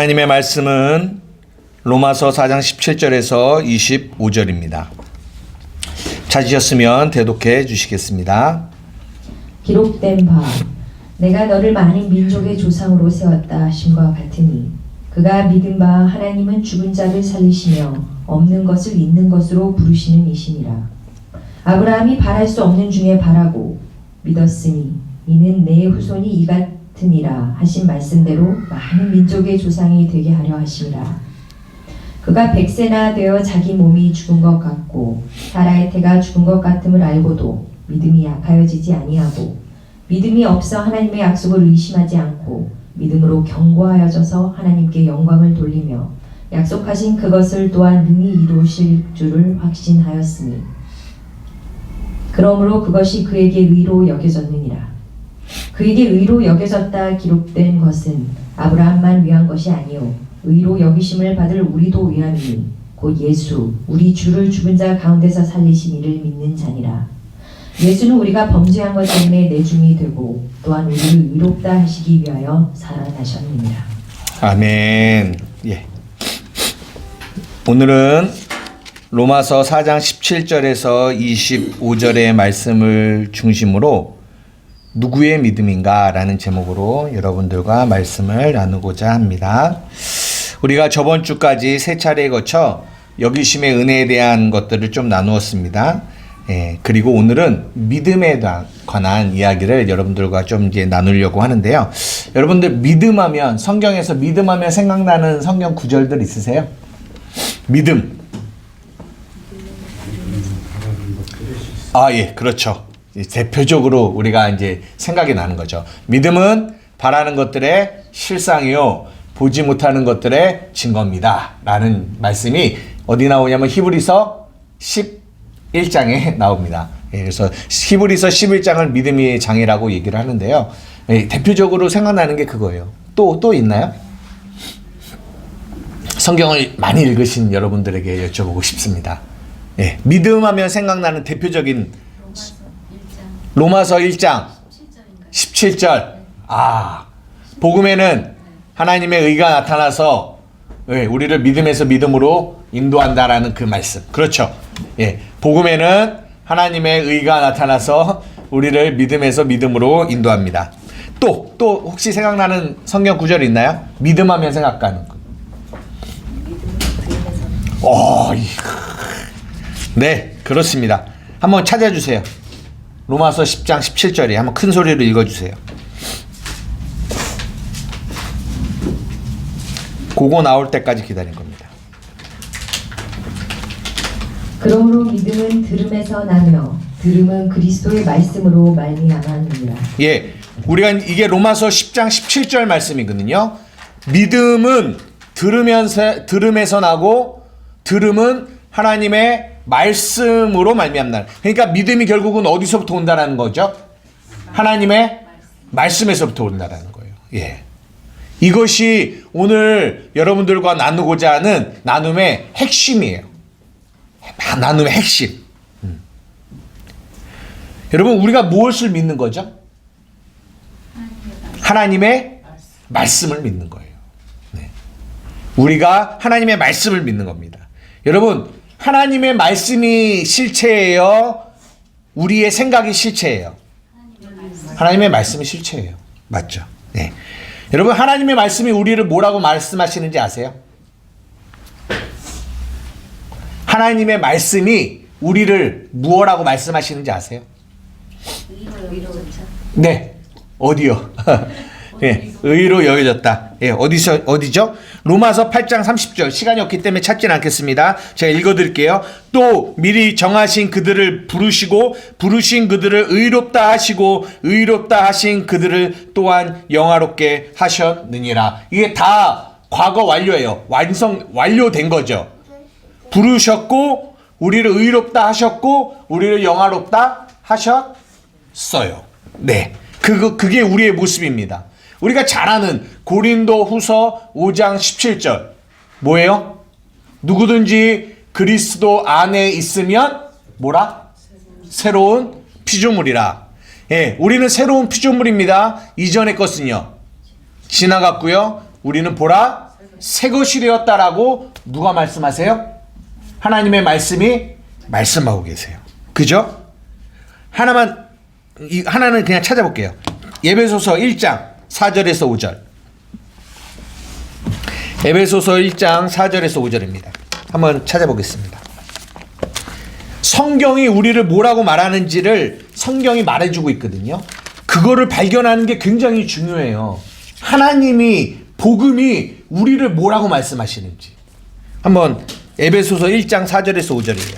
하나님의 말씀은 로마서 4장 17절에서 25절입니다. 찾으셨으면 대독해 주시겠습니다. 기록된 바 내가 너를 많은 민족의 조상으로 세웠다 하심과 같으니 그가 믿은 바 하나님은 죽은 자를 살리시며 없는 것을 있는 것으로 부르시는 이시니라. 아브라함이 바랄 수 없는 중에 바라고 믿었으니 이는 내 후손이 이 같으니라 하신 말씀대로 많은 민족의 조상이 되게 하려 하심이라. 그가 100세나 되어 자기 몸이 죽은 것 같고 사라의 태가 죽은 것 같음을 알고도 믿음이 약하여지지 아니하고 믿음이 없어 하나님의 약속을 의심하지 않고 믿음으로 견고하여져서 하나님께 영광을 돌리며 약속하신 그것을 또한 능히 이루실 줄을 확신하였으니 그러므로 그것이 그에게 의로 여겨졌느니라. 그에게 의로 여겨졌다 기록된 것은 아브라함만 위한 것이 아니요 의로 여기심을 받을 우리도 위함이니 곧 예수 우리 주를 죽은 자 가운데서 살리신 이를 믿는 자니라. 예수는 우리가 범죄한 것 때문에 내줌이 되고 또한 우리를 의롭다 하시기 위하여 살아나셨느니라. 아멘. 예. 오늘은 로마서 4장 17절에서 25절의 말씀을 중심으로 누구의 믿음인가 라는 제목으로 여러분들과 말씀을 나누고자 합니다. 우리가 저번 주까지 세 차례에 거쳐 여기심의 은혜에 대한 것들을 좀 나누었습니다. 그리고 오늘은 믿음에 관한 이야기를 여러분들과 좀 이제 나누려고 하는데요. 여러분들 믿음하면, 성경에서 믿음하면 생각나는 성경 구절들 있으세요? 믿음. 예, 그렇죠. 대표적으로 우리가 이제 생각이 나는 거죠. 믿음은 바라는 것들의 실상이요, 보지 못하는 것들의 증거입니다. 라는 말씀이 어디 나오냐면 히브리서 11장에 나옵니다. 그래서 히브리서 11장을 믿음의 장이라고 얘기를 하는데요. 대표적으로 생각나는 게 그거예요. 또 있나요? 성경을 많이 읽으신 여러분들에게 여쭤보고 싶습니다. 믿음하면 생각나는 대표적인 로마서 1장 17절. 복음에는 하나님의 의가 나타나서 우리를 믿음에서 믿음으로 인도한다라는 그 말씀. 그렇죠. 복음에는 하나님의 의가 나타나서 우리를 믿음에서 믿음으로 인도합니다. 또 혹시 생각나는 성경 구절 있나요? 믿음하면 생각나는 거. 네, 그렇습니다. 한번 찾아주세요. 로마서 10장 17절에 한번 큰 소리로 읽어주세요. 그거 나올 때까지 기다린 겁니다. 그러므로 믿음은 들음에서 나며 들음은 그리스도의 말씀으로 말미암았느니라. 우리가 이게 로마서 10장 17절 말씀이거든요. 믿음은 들음에서 나고 들음은 하나님의 말씀으로 말미암다. 그러니까 믿음이 결국은 어디서부터 온다는 거죠? 하나님의 말씀에서부터 온다는 거예요. 이것이 오늘 여러분들과 나누고자 하는 나눔의 핵심이에요. 나눔의 핵심. 여러분, 우리가 무엇을 믿는 거죠? 하나님의 말씀을 믿는 거예요. 우리가 하나님의 말씀을 믿는 겁니다. 여러분, 하나님의 말씀이 실체예요? 우리의 생각이 실체예요? 하나님의 말씀이 실체예요. 맞죠? 여러분, 하나님의 말씀이 우리를 뭐라고 말씀하시는지 아세요? 하나님의 말씀이 우리를 무엇라고 말씀하시는지 아세요? 네. 어디요? 의로 여겨졌다. 어디죠? 로마서 8장 30절. 시간이 없기 때문에 찾지는 않겠습니다. 제가 읽어드릴게요. 또 미리 정하신 그들을 부르시고 부르신 그들을 의롭다 하시고 의롭다 하신 그들을 또한 영화롭게 하셨느니라. 이게 다 과거 완료예요. 완료된 거죠. 부르셨고 우리를 의롭다 하셨고 우리를 영화롭다 하셨어요. 그게 우리의 모습입니다. 우리가 잘 아는 고린도 후서 5장 17절. 뭐예요? 누구든지 그리스도 안에 있으면 뭐라? 새로운 피조물이라. 우리는 새로운 피조물입니다. 이전의 것은요 지나갔고요. 우리는 보라 새 것이 되었다라고 누가 말씀하세요? 하나님의 말씀이 말씀하고 계세요. 그죠? 하나는 그냥 찾아볼게요. 에베소서 1장 4절에서 5절. 에베소서 1장 4절에서 5절입니다. 한번 찾아보겠습니다. 성경이 우리를 뭐라고 말하는지를 성경이 말해주고 있거든요. 그거를 발견하는 게 굉장히 중요해요. 하나님이, 복음이 우리를 뭐라고 말씀하시는지. 한번 에베소서 1장 4절에서 5절이에요.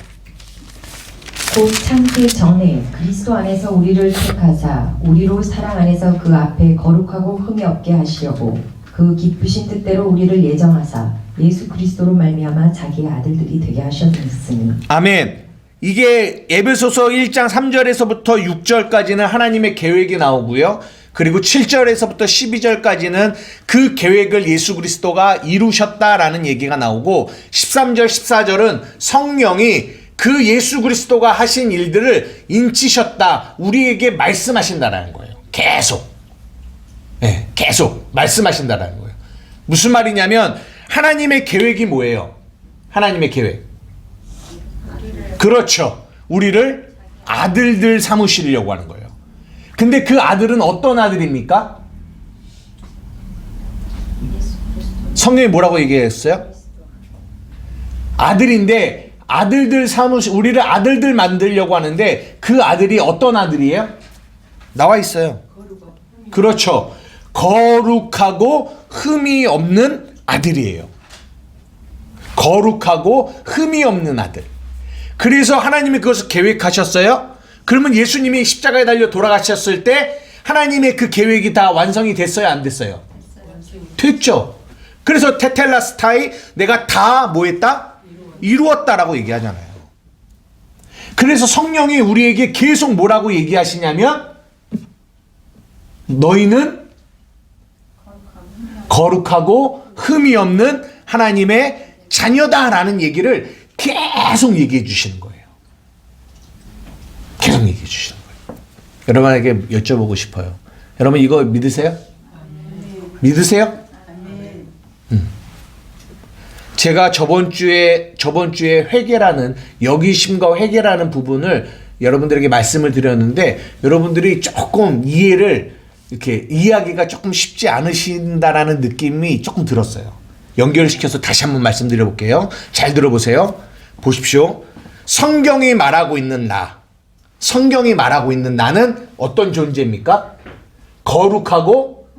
곧 창세 전에 그리스도 안에서 우리를 택하사 우리로 사랑 안에서 그 앞에 거룩하고 흠이 없게 하시려고 그 기쁘신 뜻대로 우리를 예정하사 예수 그리스도로 말미암아 자기의 아들들이 되게 하셨으니. 아멘. 이게 에베소서 1장 3절에서부터 6절까지는 하나님의 계획이 나오고요. 그리고 7절에서부터 12절까지는 그 계획을 예수 그리스도가 이루셨다라는 얘기가 나오고 13절, 14절은 성령이 그 예수 그리스도가 하신 일들을 인치셨다. 우리에게 말씀하신다라는 거예요. 계속. 네, 계속 말씀하신다라는 거예요. 무슨 말이냐면 하나님의 계획이 뭐예요? 하나님의 계획. 그렇죠. 우리를 아들들 삼으시려고 하는 거예요. 근데 그 아들은 어떤 아들입니까? 성경이 뭐라고 얘기했어요? 아들인데 우리를 아들들 만들려고 하는데 그 아들이 어떤 아들이에요? 나와 있어요. 그렇죠. 거룩하고 흠이 없는 아들이에요. 거룩하고 흠이 없는 아들. 그래서 하나님이 그것을 계획하셨어요. 그러면 예수님이 십자가에 달려 돌아가셨을 때 하나님의 그 계획이 다 완성이 됐어요? 안 됐어요? 됐죠. 그래서 테텔라스타이, 내가 다 뭐 했다? 이루었다라고 얘기하잖아요. 그래서 성령이 우리에게 계속 뭐라고 얘기하시냐면 너희는 거룩하고 흠이 없는 하나님의 자녀다라는 얘기를 계속 얘기해 주시는 거예요. 계속 얘기해 주시는 거예요. 여러분에게 여쭤보고 싶어요. 여러분 이거 믿으세요? 믿으세요? 제가 저번 주에 회개라는, 여기심과 회개라는 부분을 여러분들에게 말씀을 드렸는데 여러분들이 조금 이해를 이렇게 이해하기가 조금 쉽지 않으신다라는 느낌이 조금 들었어요. 연결시켜서 다시 한번 말씀드려 볼게요. 잘 들어보세요. 보십시오. 성경이 말하고 있는 나는 어떤 존재입니까? 거룩하고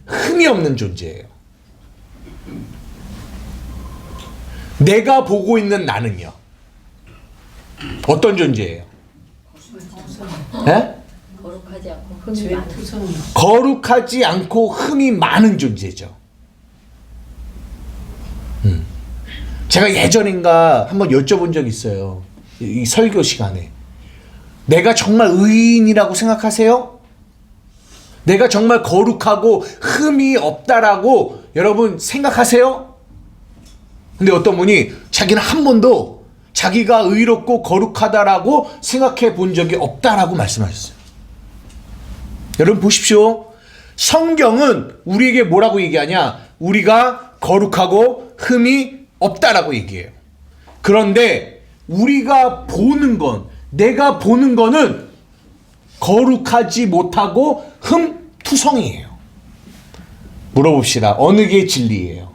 흠이 없는 존재예요. 내가 보고 있는 나는요? 어떤 존재예요? 네? 거룩하지 않고 흠이 많은 존재죠. 제가 예전인가 한번 여쭤본 적이 있어요. 이 설교 시간에. 내가 정말 의인이라고 생각하세요? 내가 정말 거룩하고 흠이 없다라고 여러분 생각하세요? 근데 어떤 분이 자기는 한 번도 자기가 의롭고 거룩하다라고 생각해 본 적이 없다라고 말씀하셨어요. 여러분 보십시오. 성경은 우리에게 뭐라고 얘기하냐? 우리가 거룩하고 흠이 없다라고 얘기해요. 그런데 우리가 보는 건, 내가 보는 거는 거룩하지 못하고 흠투성이에요. 물어봅시다. 어느 게 진리예요?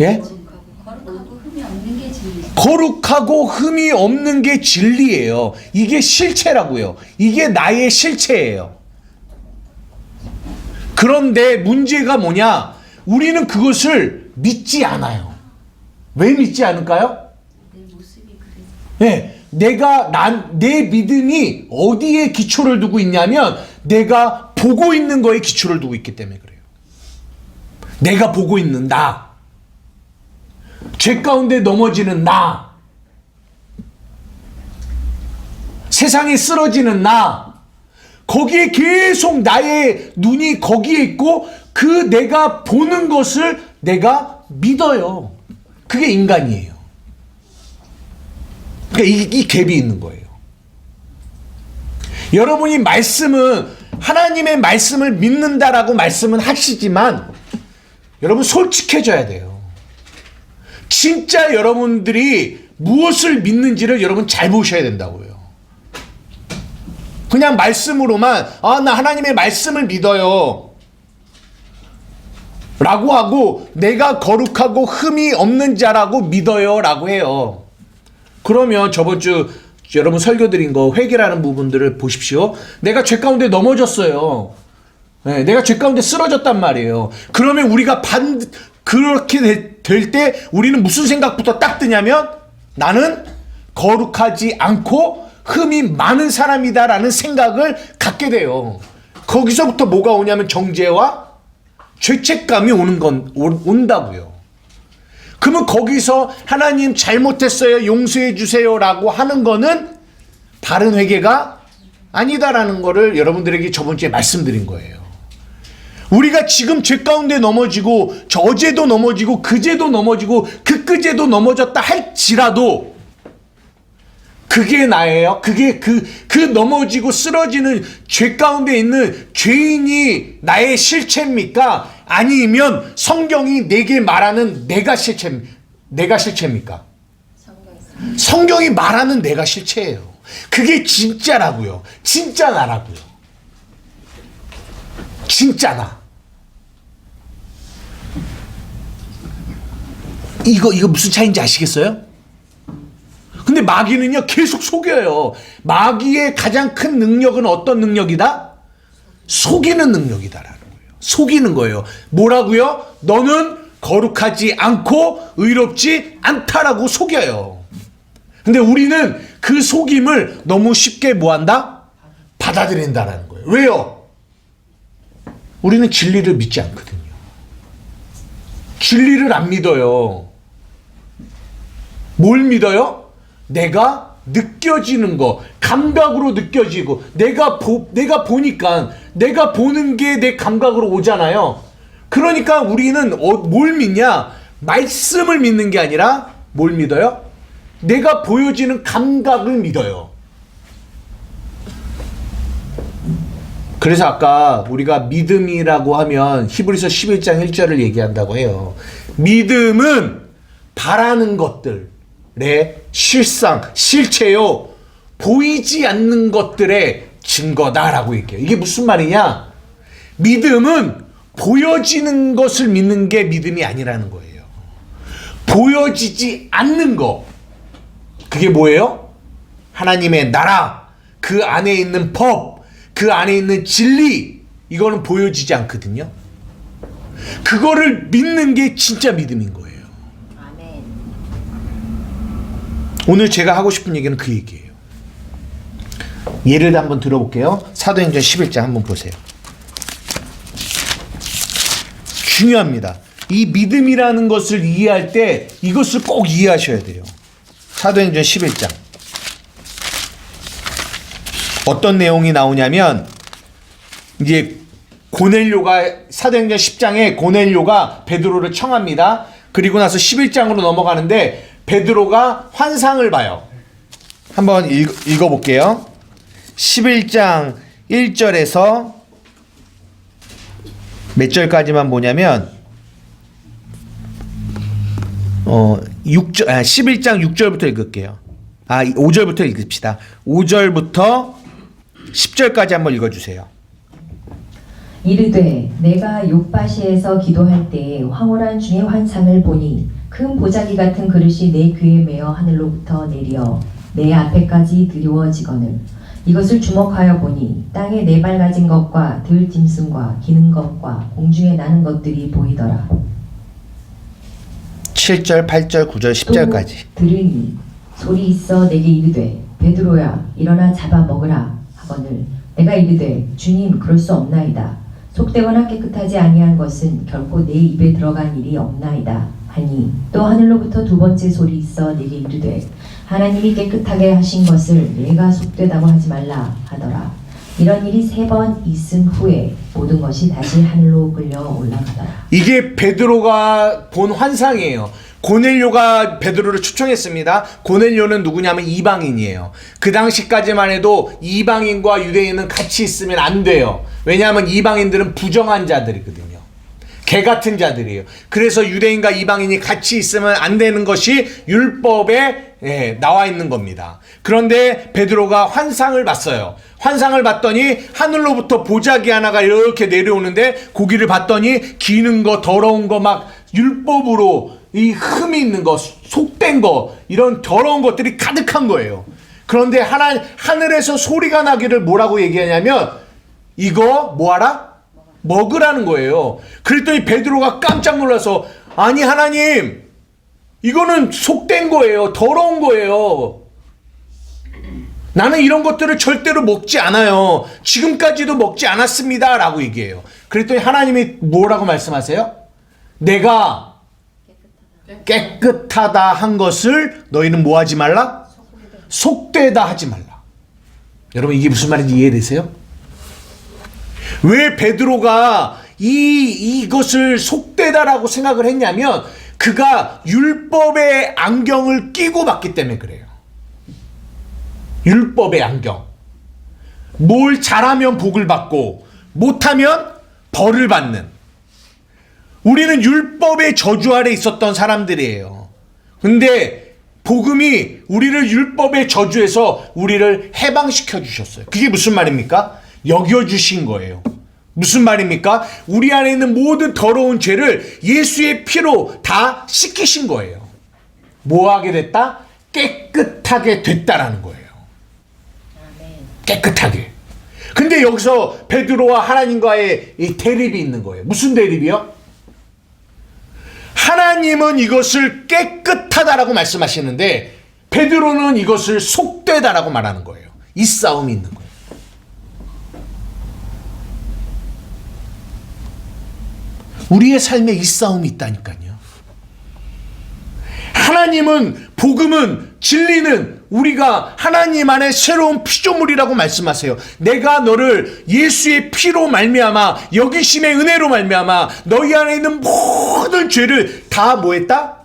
예? 거룩하고 흠이 없는 게 진리예요. 이게 실체라고요. 이게 나의 실체예요. 그런데 문제가 뭐냐? 우리는 그것을 믿지 않아요. 왜 믿지 않을까요? 네, 내 믿음이 어디에 기초를 두고 있냐면 내가 보고 있는 거에 기초를 두고 있기 때문에 그래요. 내가 보고 있는 나, 죄 가운데 넘어지는 나, 세상에 쓰러지는 나, 거기에 계속 나의 눈이 거기에 있고 그 내가 보는 것을 내가 믿어요. 그게 인간이에요. 그러니까 이 갭이 있는 거예요. 여러분이 하나님의 말씀을 믿는다라고 말씀은 하시지만 여러분 솔직해져야 돼요. 진짜 여러분들이 무엇을 믿는지를 여러분 잘 보셔야 된다고요. 그냥 말씀으로만 나 하나님의 말씀을 믿어요 라고 하고 내가 거룩하고 흠이 없는 자라고 믿어요 라고 해요. 그러면 저번 주 여러분 설교 드린 거 회개라는 부분들을 보십시오. 내가 죄 가운데 넘어졌어요. 네, 내가 죄 가운데 쓰러졌단 말이에요. 그러면 우리가 그렇게 될 때 우리는 무슨 생각부터 딱 드냐면 나는 거룩하지 않고 흠이 많은 사람이다라는 생각을 갖게 돼요. 거기서부터 뭐가 오냐면 정죄와 죄책감이 온다고요. 그러면 거기서 하나님 잘못했어요 용서해 주세요라고 하는 거는 바른 회개가 아니다라는 거를 여러분들에게 저번 주에 말씀드린 거예요. 우리가 지금 죄 가운데 넘어지고 어제도 넘어지고 그제도 넘어지고 그제도 넘어졌다 할지라도 그게 나예요. 그게 그 넘어지고 쓰러지는 죄 가운데 있는 죄인이 나의 실체입니까? 아니면 성경이 내게 말하는 내가 실체입니까? 성경이 말하는 내가 실체예요. 그게 진짜라고요. 진짜 나라고요. 진짜 나. 이거 무슨 차이인지 아시겠어요? 근데 마귀는요 계속 속여요. 마귀의 가장 큰 능력은 어떤 능력이다? 속이는 능력이다라는 거예요. 속이는 거예요. 뭐라고요? 너는 거룩하지 않고 의롭지 않다라고 속여요. 근데 우리는 그 속임을 너무 쉽게 뭐한다? 받아들인다라는 거예요. 왜요? 우리는 진리를 믿지 않거든요. 진리를 안 믿어요. 뭘 믿어요? 내가 느껴지는 거, 감각으로 느껴지고 내가 보니까 내가 보는 게 내 감각으로 오잖아요. 그러니까 우리는 뭘 믿냐? 말씀을 믿는 게 아니라 뭘 믿어요? 내가 보여지는 감각을 믿어요. 그래서 아까 우리가 믿음이라고 하면 히브리서 11장 1절을 얘기한다고 해요. 믿음은 바라는 것들의 실상, 실체요. 보이지 않는 것들의 증거다라고 얘기해요. 이게 무슨 말이냐? 믿음은 보여지는 것을 믿는 게 믿음이 아니라는 거예요. 보여지지 않는 거. 그게 뭐예요? 하나님의 나라, 그 안에 있는 법, 그 안에 있는 진리, 이거는 보여지지 않거든요. 그거를 믿는 게 진짜 믿음인 거예요. 아멘. 오늘 제가 하고 싶은 얘기는 그 얘기예요. 예를 한번 들어볼게요. 사도행전 11장 한번 보세요. 중요합니다. 이 믿음이라는 것을 이해할 때 이것을 꼭 이해하셔야 돼요. 사도행전 11장. 어떤 내용이 나오냐면 이제 고넬료가 사도행전 10장에 고넬료가 베드로를 청합니다. 그리고 나서 11장으로 넘어가는데 베드로가 환상을 봐요. 한번 읽어볼게요. 11장 1절에서 몇 절까지만 보냐면 11장 6절부터 읽을게요. 5절부터 읽읍시다. 5절부터 10절까지 한번 읽어주세요. 이르되 내가 욥바시에서 기도할 때에 황홀한 중에 환상을 보니 큰 보자기 같은 그릇이 내 귀에 매어 하늘로부터 내려 내 앞에까지 드리워지거늘 이것을 주목하여 보니 땅에 네 발 가진 것과 들짐승과 기는 것과 공중에 나는 것들이 보이더라. 7절, 8절, 9절, 10절까지. 또 들으니 소리 있어 내게 이르되 베드로야 일어나 잡아 먹으라 하거늘 내가 이르되 주님 그럴 수 없나이다. 속되거나 깨끗하지 아니한 것은 결코 내 입에 들어간 일이 없나이다 하니 또 하늘로부터 두 번째 소리 있어 내게 이르되 하나님이 깨끗하게 하신 것을 내가 속되다고 하지 말라 하더라. 이런 일이 3번 있은 후에 모든 것이 다시 하늘로 끌려 올라가더라. 이게 베드로가 본 환상이에요. 고넬료가 베드로를 초청했습니다. 고넬료는 누구냐면 이방인이에요. 그 당시까지만 해도 이방인과 유대인은 같이 있으면 안 돼요. 왜냐하면 이방인들은 부정한 자들이거든요. 개 같은 자들이에요. 그래서 유대인과 이방인이 같이 있으면 안 되는 것이 율법에 나와 있는 겁니다. 그런데 베드로가 환상을 봤어요. 환상을 봤더니 하늘로부터 보자기 하나가 이렇게 내려오는데 고기를 봤더니 기는 거 더러운 거 막 율법으로 이 흠이 있는 거 속된 거 이런 더러운 것들이 가득한 거예요. 그런데 하늘에서 소리가 나기를 뭐라고 얘기하냐면 이거 뭐하라? 먹으라는 거예요. 그랬더니 베드로가 깜짝 놀라서 아니 하나님 이거는 속된 거예요. 더러운 거예요. 나는 이런 것들을 절대로 먹지 않아요. 지금까지도 먹지 않았습니다 라고 얘기해요. 그랬더니 하나님이 뭐라고 말씀하세요? 내가 깨끗하다 한 것을 너희는 뭐 하지 말라? 속되다 하지 말라. 여러분 이게 무슨 말인지 이해되세요? 왜 베드로가 이것을 속되다라고 생각을 했냐면 그가 율법의 안경을 끼고 봤기 때문에 그래요. 율법의 안경. 뭘 잘하면 복을 받고 못하면 벌을 받는. 우리는 율법의 저주 아래 있었던 사람들이에요. 근데 복음이 우리를 율법의 저주에서 우리를 해방시켜 주셨어요. 그게 무슨 말입니까? 여겨주신 거예요. 무슨 말입니까? 우리 안에 있는 모든 더러운 죄를 예수의 피로 다 씻기신 거예요. 뭐 하게 됐다? 깨끗하게 됐다라는 거예요. 깨끗하게. 근데 여기서 베드로와 하나님과의 이 대립이 있는 거예요. 무슨 대립이요? 하나님은 이것을 깨끗하다라고 말씀하시는데 베드로는 이것을 속되다라고 말하는 거예요. 이 싸움이 있는 거예요. 우리의 삶에 이 싸움이 있다니까요. 하나님은 복음은 진리는 우리가 하나님 안에 새로운 피조물이라고 말씀하세요. 내가 너를 예수의 피로 말미암아 여기심의 은혜로 말미암아 너희 안에 있는 모든 죄를 다 뭐했다?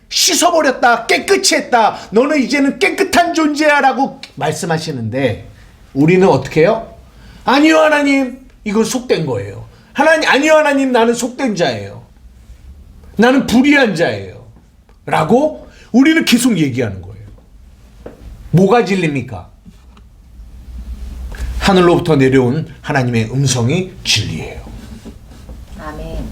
씻어버렸다. 깨끗이 했다. 너는 이제는 깨끗한 존재야 라고 말씀하시는데 우리는 어떻게 해요? 아니요 하나님 이건 속된 거예요. 하나님 아니요 하나님 나는 속된 자예요. 나는 불의한 자예요. 라고 우리는 계속 얘기하는 거예요. 뭐가 진리입니까? 하늘로부터 내려온 하나님의 음성이 진리예요. 아멘.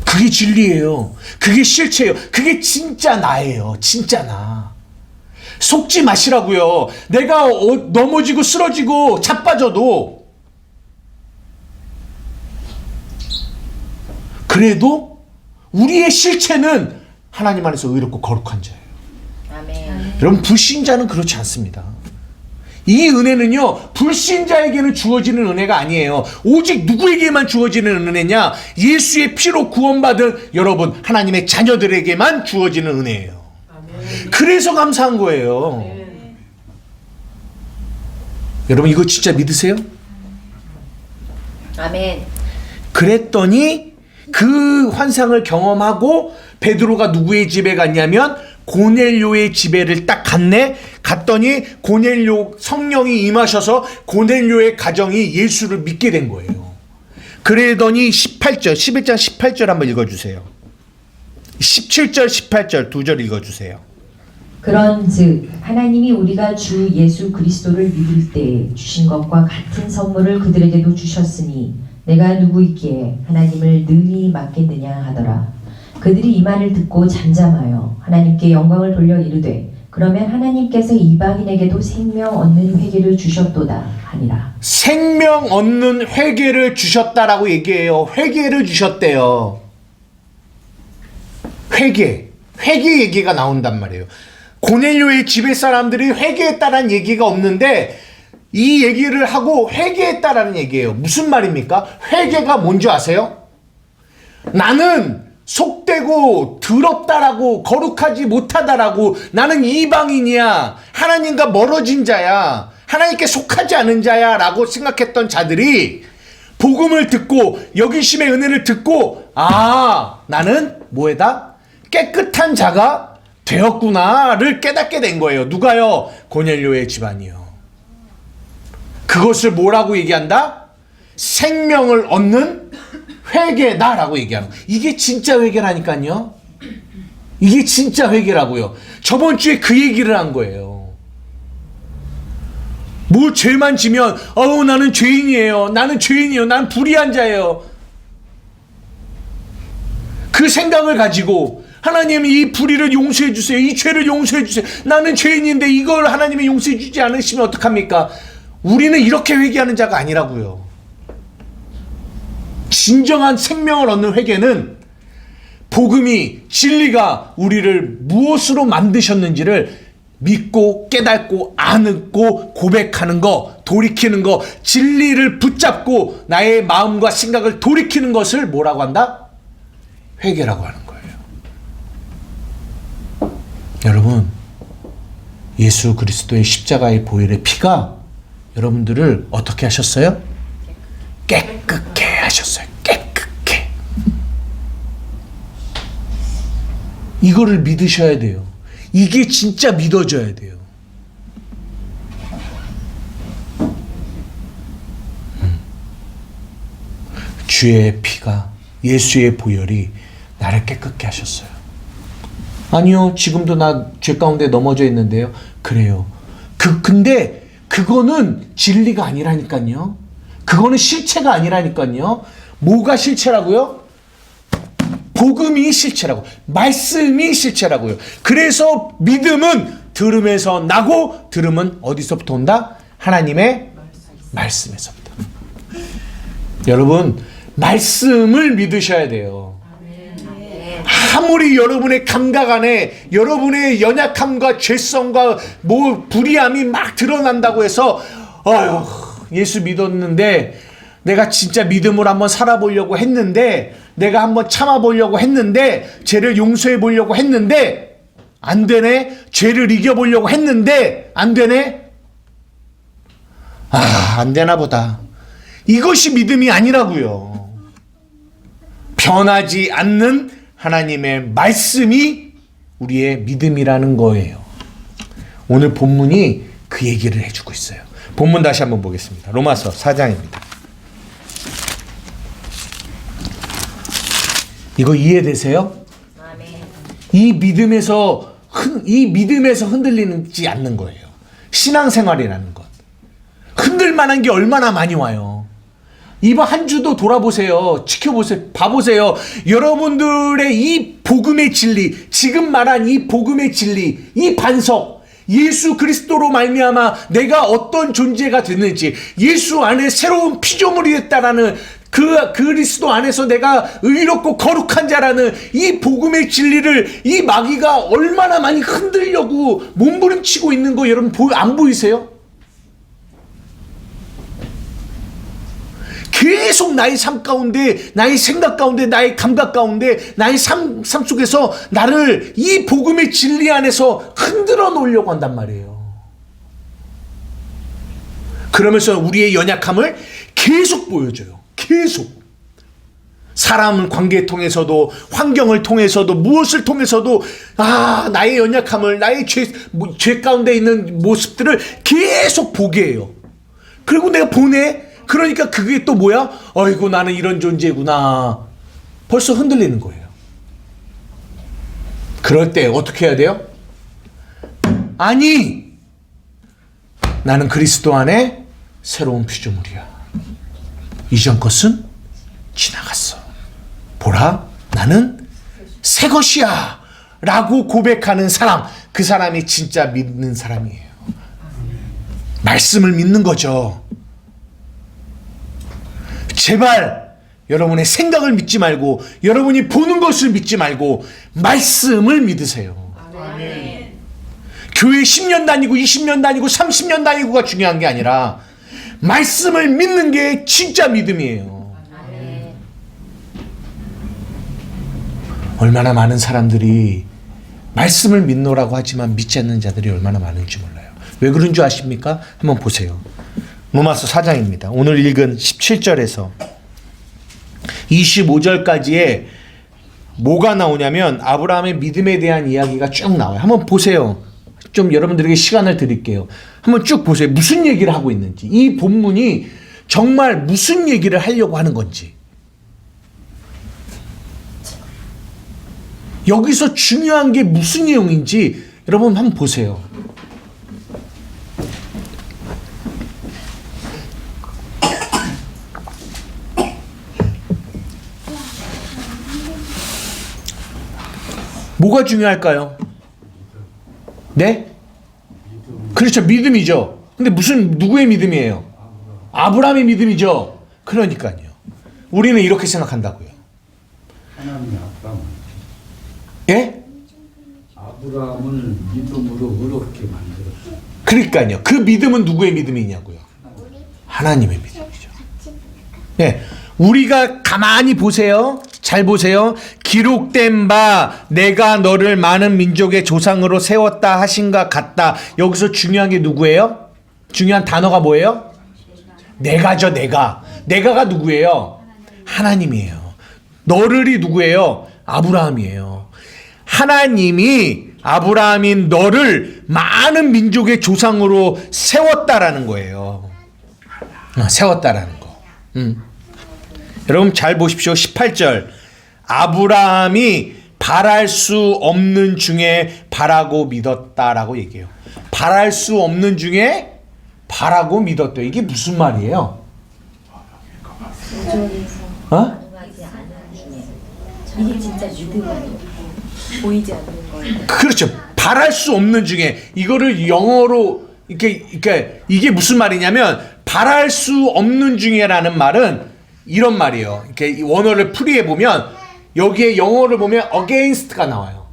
그게 진리예요. 그게 실체예요. 그게 진짜 나예요. 진짜 나. 속지 마시라고요. 내가 넘어지고 쓰러지고 자빠져도 그래도 우리의 실체는 하나님 안에서 의롭고 거룩한 자예요. 아멘. 여러분 불신자는 그렇지 않습니다. 이 은혜는요 불신자에게는 주어지는 은혜가 아니에요. 오직 누구에게만 주어지는 은혜냐? 예수의 피로 구원받은 여러분 하나님의 자녀들에게만 주어지는 은혜예요. 아멘. 그래서 감사한 거예요. 아멘. 여러분 이거 진짜 믿으세요? 아멘. 그랬더니 그 환상을 경험하고 베드로가 누구의 집에 갔냐면 고넬료의 집에를 딱 갔더니 고넬료 성령이 임하셔서 고넬료의 가정이 예수를 믿게 된 거예요. 그러더니 18절 11장 18절 한번 읽어주세요. 17절 18절 두 절 읽어주세요. 그런즉 하나님이 우리가 주 예수 그리스도를 믿을 때 주신 것과 같은 선물을 그들에게도 주셨으니 내가 누구이기에 하나님을 능히 맡겠느냐 하더라. 그들이 이 말을 듣고 잠잠하여 하나님께 영광을 돌려 이르되 그러면 하나님께서 이방인에게도 생명 얻는 회개를 주셨도다 하니라. 생명 얻는 회개를 주셨다라고 얘기해요. 회개를 주셨대요. 회개 얘기가 나온단 말이에요. 고넬료의 집의 사람들이 회개했다라는 얘기가 없는데 이 얘기를 하고 회개했다라는 얘기예요. 무슨 말입니까? 회개가 뭔지 아세요? 나는 속되고 더럽다라고 거룩하지 못하다라고 나는 이방인이야. 하나님과 멀어진 자야. 하나님께 속하지 않은 자야 라고 생각했던 자들이 복음을 듣고 여기심의 은혜를 듣고 아 나는 뭐에다? 깨끗한 자가 되었구나를 깨닫게 된 거예요. 누가요? 고넬료의 집안이요. 그것을 뭐라고 얘기한다? 생명을 얻는 회개다라고 얘기하는 거예요. 이게 진짜 회개라니까요. 이게 진짜 회개라고요. 저번 주에 그 얘기를 한 거예요. 뭐 죄만 지면 나는 죄인이에요. 나는 죄인이에요. 나는 불의한 자예요. 그 생각을 가지고 하나님 이 불의를 용서해 주세요. 이 죄를 용서해 주세요. 나는 죄인인데 이걸 하나님이 용서해 주지 않으시면 어떡합니까? 우리는 이렇게 회개하는 자가 아니라고요. 진정한 생명을 얻는 회개는 복음이 진리가 우리를 무엇으로 만드셨는지를 믿고 깨닫고 안고 고백하는 거, 돌이키는 거, 진리를 붙잡고 나의 마음과 생각을 돌이키는 것을 뭐라고 한다? 회개라고 하는 거예요. 여러분, 예수 그리스도의 십자가의 보혈의 피가 여러분들을 어떻게 하셨어요? 깨끗게 하셨어요. 깨끗게. 이거를 믿으셔야 돼요. 이게 진짜 믿어져야 돼요. 주의 피가, 예수의 보혈이 나를 깨끗게 하셨어요. 아니요, 지금도 나 죄 가운데 넘어져 있는데요. 그래요. 근데 그거는 진리가 아니라니까요. 그거는 실체가 아니라니까요. 뭐가 실체라고요? 복음이 실체라고. 말씀이 실체라고요. 그래서 믿음은 들음에서 나고, 들음은 어디서부터 온다? 하나님의 말씀에서부터. 여러분, 말씀을 믿으셔야 돼요. 아무리 여러분의 감각 안에 여러분의 연약함과 죄성과 뭐 불의함이 막 드러난다고 해서 예수 믿었는데 내가 진짜 믿음으로 한번 살아보려고 했는데 내가 한번 참아보려고 했는데 죄를 용서해 보려고 했는데 안 되네. 죄를 이겨보려고 했는데 안 되네. 안 되나 보다. 이것이 믿음이 아니라고요. 변하지 않는 하나님의 말씀이 우리의 믿음이라는 거예요. 오늘 본문이 그 얘기를 해주고 있어요. 본문 다시 한번 보겠습니다. 로마서 4장입니다. 이거 이해되세요? 이 믿음에서 흔들리지 않는 거예요. 신앙생활이라는 것. 흔들만한 게 얼마나 많이 와요. 이번 한 주도 돌아보세요. 지켜보세요. 봐보세요. 여러분들의 이 복음의 진리, 지금 말한 이 복음의 진리, 이 반석, 예수 그리스도로 말미암아 내가 어떤 존재가 됐는지, 예수 안에 새로운 피조물이 됐다라는 그 그리스도 안에서 내가 의롭고 거룩한 자라는 이 복음의 진리를 이 마귀가 얼마나 많이 흔들려고 몸부림치고 있는 거 여러분 안 보이세요? 계속 나의 삶 가운데, 나의 생각 가운데, 나의 감각 가운데, 나의 삶 속에서 나를 이 복음의 진리 안에서 흔들어 놓으려고 한단 말이에요. 그러면서 우리의 연약함을 계속 보여줘요. 계속. 사람 관계 통해서도, 환경을 통해서도, 무엇을 통해서도 나의 연약함을, 나의 죄 가운데 있는 모습들을 계속 보게 해요. 그리고 내가 보내. 그러니까 그게 또 뭐야? 어이구, 나는 이런 존재구나. 벌써 흔들리는 거예요. 그럴 때 어떻게 해야 돼요? 아니, 나는 그리스도 안에 새로운 피조물이야. 이전 것은 지나갔어. 보라, 나는 새 것이야 라고 고백하는 사람, 그 사람이 진짜 믿는 사람이에요. 말씀을 믿는 거죠. 제발 여러분의 생각을 믿지 말고, 여러분이 보는 것을 믿지 말고 말씀을 믿으세요. 아멘. 교회 10년 다니고 20년 다니고 30년 다니고가 중요한 게 아니라 말씀을 믿는 게 진짜 믿음이에요. 아멘. 얼마나 많은 사람들이 말씀을 믿노라고 하지만 믿지 않는 자들이 얼마나 많은지 몰라요. 왜 그런 줄 아십니까? 한번 보세요. 로마서 4장입니다. 오늘 읽은 17절에서 25절까지에 뭐가 나오냐면 아브라함의 믿음에 대한 이야기가 쭉 나와요. 한번 보세요. 좀 여러분들에게 시간을 드릴게요. 한번 쭉 보세요. 무슨 얘기를 하고 있는지. 이 본문이 정말 무슨 얘기를 하려고 하는 건지. 여기서 중요한 게 무슨 내용인지 여러분 한번 보세요. 뭐가 중요할까요? 네? 그렇죠. 믿음이죠. 근데 누구의 믿음이에요? 아브라함의 믿음이죠. 그러니까요. 우리는 이렇게 생각한다고요. 하나님이 아브라함. 예? 아브라함을 믿음으로 의롭게 만들었어요. 그러니까요. 그 믿음은 누구의 믿음이냐고요? 하나님의 믿음이죠. 예. 우리가 가만히 보세요. 잘 보세요. 기록된 바 내가 너를 많은 민족의 조상으로 세웠다 하신가 같다. 여기서 중요한 게 누구예요? 중요한 단어가 뭐예요? 내가죠. 내가가 누구예요? 하나님이에요. 너를이 누구예요? 아브라함이에요. 하나님이 아브라함인 너를 많은 민족의 조상으로 세웠다라는 거예요. 세웠다라는 거. 여러분 잘 보십시오. 18절. 아브라함이 바랄 수 없는 중에 바라고 믿었다라고 얘기해요. 바랄 수 없는 중에 바라고 믿었대. 이게 무슨 말이에요? 어? 이게 진짜 믿음 아니에요? 보이지 않는 거예요. 그렇죠. 바랄 수 없는 중에 이거를 영어로 이게 무슨 말이냐면 바랄 수 없는 중에라는 말은 이런 말이에요. 이렇게 원어를 풀이해 보면 여기에 영어를 보면 against가 나와요.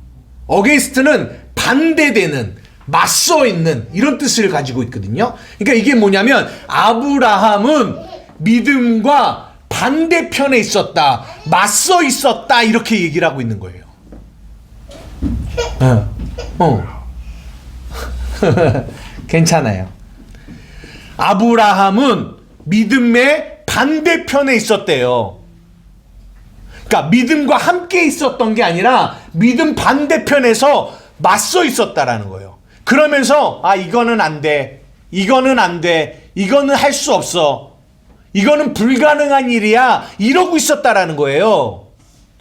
against는 반대되는, 맞서 있는 이런 뜻을 가지고 있거든요. 그러니까 이게 뭐냐면 아브라함은 믿음과 반대편에 있었다, 맞서 있었다 이렇게 얘기를 하고 있는 거예요. 괜찮아요. 아브라함은 믿음의 반대편에 있었대요. 그러니까 믿음과 함께 있었던 게 아니라 믿음 반대편에서 맞서 있었다라는 거예요. 그러면서 이거는 안 돼. 이거는 안 돼. 이거는 할 수 없어. 이거는 불가능한 일이야. 이러고 있었다라는 거예요.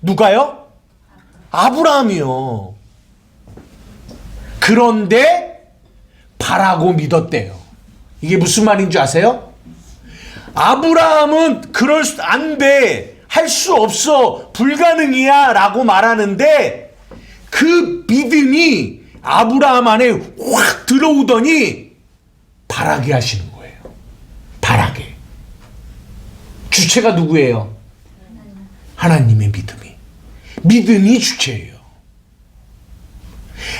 누가요? 아브라함이요. 그런데 바라고 믿었대요. 이게 무슨 말인 줄 아세요? 아브라함은 안 돼. 할 수 없어. 불가능이야. 라고 말하는데 그 믿음이 아브라함 안에 확 들어오더니 바라게 하시는 거예요. 바라게. 주체가 누구예요? 하나님의 믿음이 주체예요.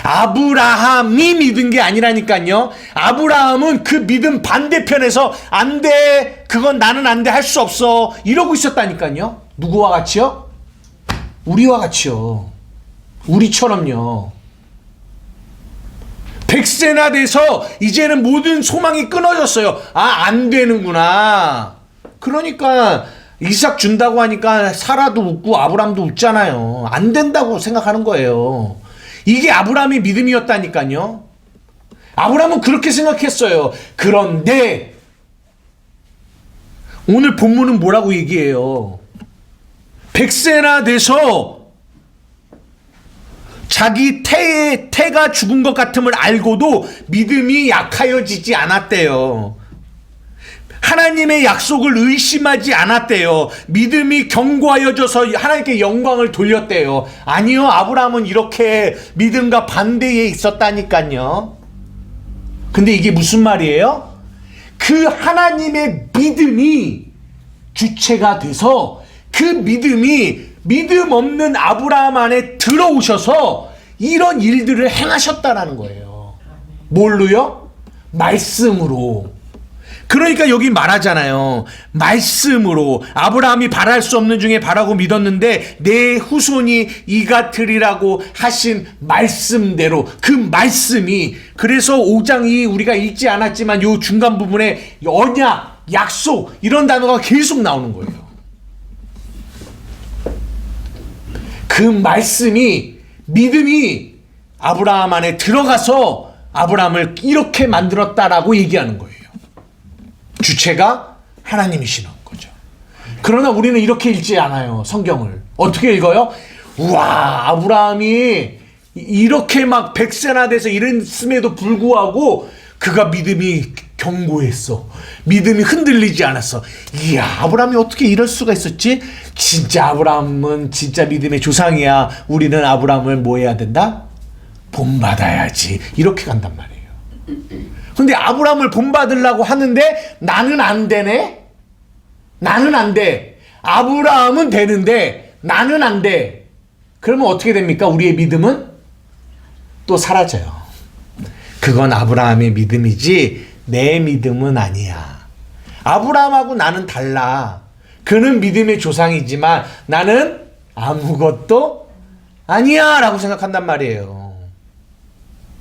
아브라함이 믿은 게 아니라니까요. 아브라함은 그 믿음 반대편에서 안 돼, 그건 나는 안 돼, 할 수 없어 이러고 있었다니까요. 누구와 같이요? 우리와 같이요. 우리처럼요. 100세나 돼서 이제는 모든 소망이 끊어졌어요. 안 되는구나. 그러니까 이삭 준다고 하니까 사라도 웃고 아브라함도 웃잖아요. 안 된다고 생각하는 거예요. 이게 아브라함의 믿음이었다니까요. 아브라함은 그렇게 생각했어요. 그런데 오늘 본문은 뭐라고 얘기해요? 100세나 돼서 자기 태가 죽은 것 같음을 알고도 믿음이 약하여지지 않았대요. 하나님의 약속을 의심하지 않았대요. 믿음이 견고하여져서 하나님께 영광을 돌렸대요. 아니요, 아브라함은 이렇게 믿음과 반대에 있었다니까요. 근데 이게 무슨 말이에요? 그 하나님의 믿음이 주체가 돼서 그 믿음이 믿음 없는 아브라함 안에 들어오셔서 이런 일들을 행하셨다라는 거예요. 뭘로요? 말씀으로. 그러니까 여기 말하잖아요. 말씀으로 아브라함이 바랄 수 없는 중에 바라고 믿었는데 내 후손이 이 같으리라고 하신 말씀대로 그 말씀이, 그래서 5장이 우리가 읽지 않았지만 요 중간 부분에 언약, 약속 이런 단어가 계속 나오는 거예요. 그 말씀이, 믿음이 아브라함 안에 들어가서 아브라함을 이렇게 만들었다라고 얘기하는 거예요. 주체가 하나님이시는 거죠. 그러나 우리는 이렇게 읽지 않아요. 성경을 어떻게 읽어요? 우와, 아브라함이 이렇게 막 100세나 돼서 이랬음에도 불구하고 그가 믿음이 견고했어. 믿음이 흔들리지 않았어. 이야, 아브라함이 어떻게 이럴 수가 있었지? 진짜 아브라함은 진짜 믿음의 조상이야. 우리는 아브라함을 뭐 해야 된다? 본받아야지. 이렇게 간단 말이에요. 근데 아브라함을 본받으려고 하는데 나는 안 되네? 나는 안 돼. 아브라함은 되는데 나는 안 돼. 그러면 어떻게 됩니까? 우리의 믿음은 또 사라져요. 그건 아브라함의 믿음이지 내 믿음은 아니야. 아브라함하고 나는 달라. 그는 믿음의 조상이지만 나는 아무것도 아니야 라고 생각한단 말이에요.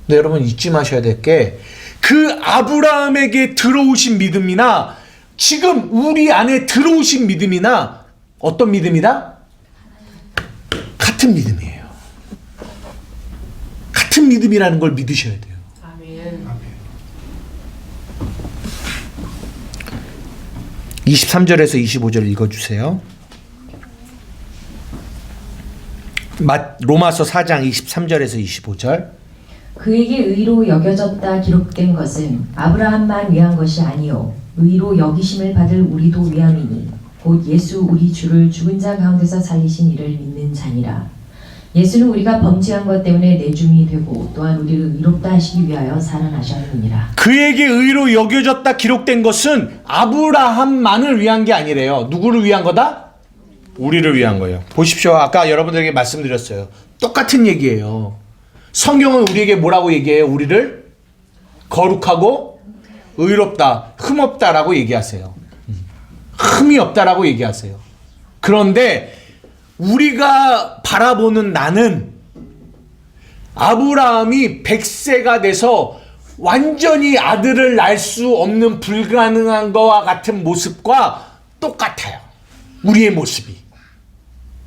근데 여러분 잊지 마셔야 될 게 그 아브라함에게 들어오신 믿음이나 지금 우리 안에 들어오신 믿음이나 어떤 믿음이다? 같은 믿음이에요. 같은 믿음이라는 걸 믿으셔야 돼요. 아멘. 23절에서 25절 읽어주세요. 로마서 4장 23절에서 25절. 그에게 의로 여겨졌다 기록된 것은 아브라함만 위한 것이 아니요 의로 여기심을 받을 우리도 위함이니 곧 예수 우리 주를 죽은 자 가운데서 살리신 이를 믿는 자니라. 예수는 우리가 범죄한 것 때문에 내줌이 되고 또한 우리를 의롭다 하시기 위하여 살아나셨느니라. 그에게 의로 여겨졌다 기록된 것은 아브라함만을 위한 게 아니래요. 누구를 위한 거다? 우리를 위한 거예요. 보십시오. 아까 여러분들에게 말씀드렸어요. 똑같은 얘기예요. 성경은 우리에게 뭐라고 얘기해요? 우리를 거룩하고 의롭다, 흠없다라고 얘기하세요. 흠이 없다라고 얘기하세요. 그런데 우리가 바라보는 나는 아브라함이 100세가 돼서 완전히 아들을 낳을 수 없는 불가능한 것과 같은 모습과 똑같아요. 우리의 모습이.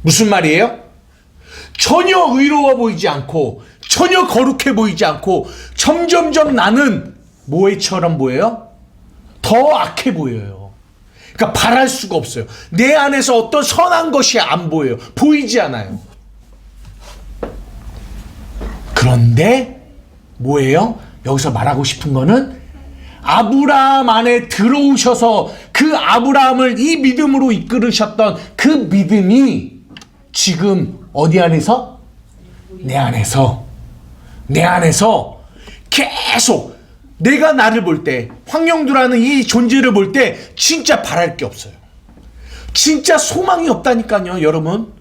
무슨 말이에요? 전혀 의로워 보이지 않고 전혀 거룩해 보이지 않고 점점점 나는 뭐처럼 보여요? 더 악해 보여요. 그러니까 바랄 수가 없어요. 내 안에서 어떤 선한 것이 안 보여요. 보이지 않아요. 그런데 뭐예요? 여기서 말하고 싶은 거는 아브라함 안에 들어오셔서 그 아브라함을 이 믿음으로 이끌으셨던 그 믿음이 지금 어디 안에서? 내 안에서 계속 내가 나를 볼 때, 황영두라는 이 존재를 볼 때 진짜 바랄 게 없어요. 진짜 소망이 없다니까요, 여러분.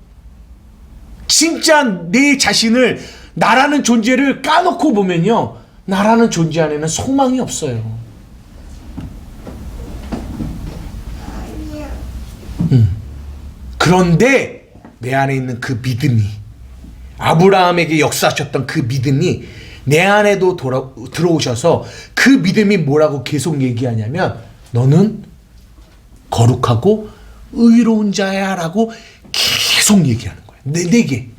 진짜 내 자신을, 나라는 존재를 까놓고 보면요, 나라는 존재 안에는 소망이 없어요. 그런데 내 안에 있는 그 믿음이, 아브라함에게 역사하셨던 그 믿음이 내 안에도 들어오셔서 그 믿음이 뭐라고 계속 얘기하냐면 너는 거룩하고 의로운 자야 라고 계속 얘기하는 거예요. 내게.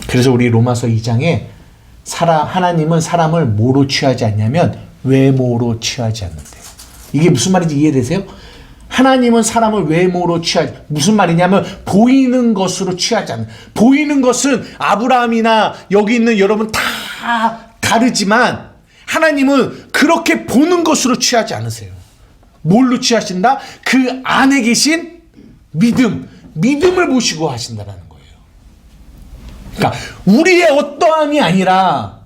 그래서 우리 로마서 2장에 하나님은 사람을 뭐로 취하지 않냐면 외모로 취하지 않는데요. 이게 무슨 말인지 이해되세요? 하나님은 사람을 외모로 취하지, 무슨 말이냐면 보이는 것으로 취하지 않는. 보이는 것은 아브라함이나 여기 있는 여러분 다 다르지만 하나님은 그렇게 보는 것으로 취하지 않으세요. 뭘로 취하신다? 그 안에 계신 믿음을 보시고 하신다라는 거예요. 그러니까 우리의 어떠함이 아니라,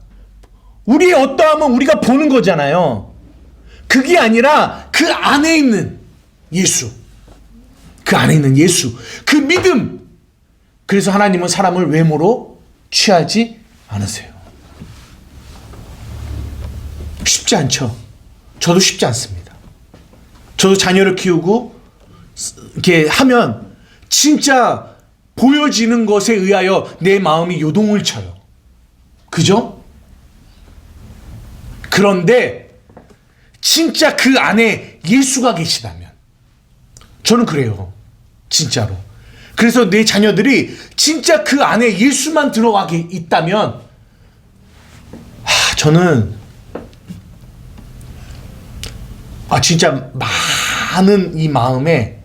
우리의 어떠함은 우리가 보는 거잖아요. 그게 아니라 그 안에 있는 예수, 그 안에 있는 예수, 그 믿음. 그래서 하나님은 사람을 외모로 취하지 않으세요. 쉽지 않죠. 저도 쉽지 않습니다. 저도 자녀를 키우고 이렇게 하면 진짜 보여지는 것에 의하여 내 마음이 요동을 쳐요. 그죠? 그런데 진짜 그 안에 예수가 계시다면, 저는 그래요. 진짜로. 그래서 내 자녀들이 진짜 그 안에 예수만 들어가게 있다면, 저는 진짜 많은 이 마음에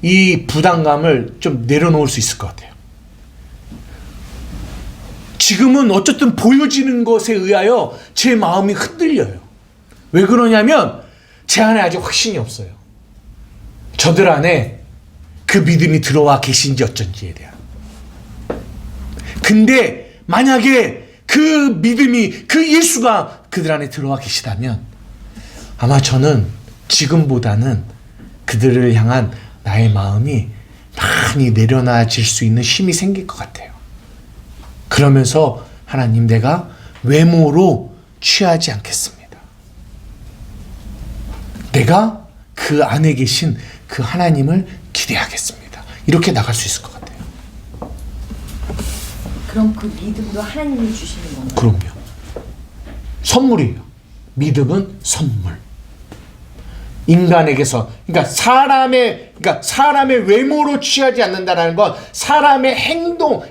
이 부담감을 좀 내려놓을 수 있을 것 같아요. 지금은 어쨌든 보여지는 것에 의하여 제 마음이 흔들려요. 왜 그러냐면 제 안에 아직 확신이 없어요. 저들 안에 그 믿음이 들어와 계신지 어쩐지에 대한. 근데 만약에 그 믿음이, 그 예수가 그들 안에 들어와 계시다면 아마 저는 지금보다는 그들을 향한 나의 마음이 많이 내려놔질 수 있는 힘이 생길 것 같아요. 그러면서 하나님, 내가 외모로 취하지 않겠습니다. 내가 그 안에 계신 그 하나님을 기대하겠습니다. 이렇게 나갈 수 있을 것 같아요. 그럼 그 믿음도 하나님이 주시는 건가요? 그럼요. 선물이에요. 믿음은 선물. 인간에게서, 그러니까 사람의 외모로 취하지 않는다라는 건 사람의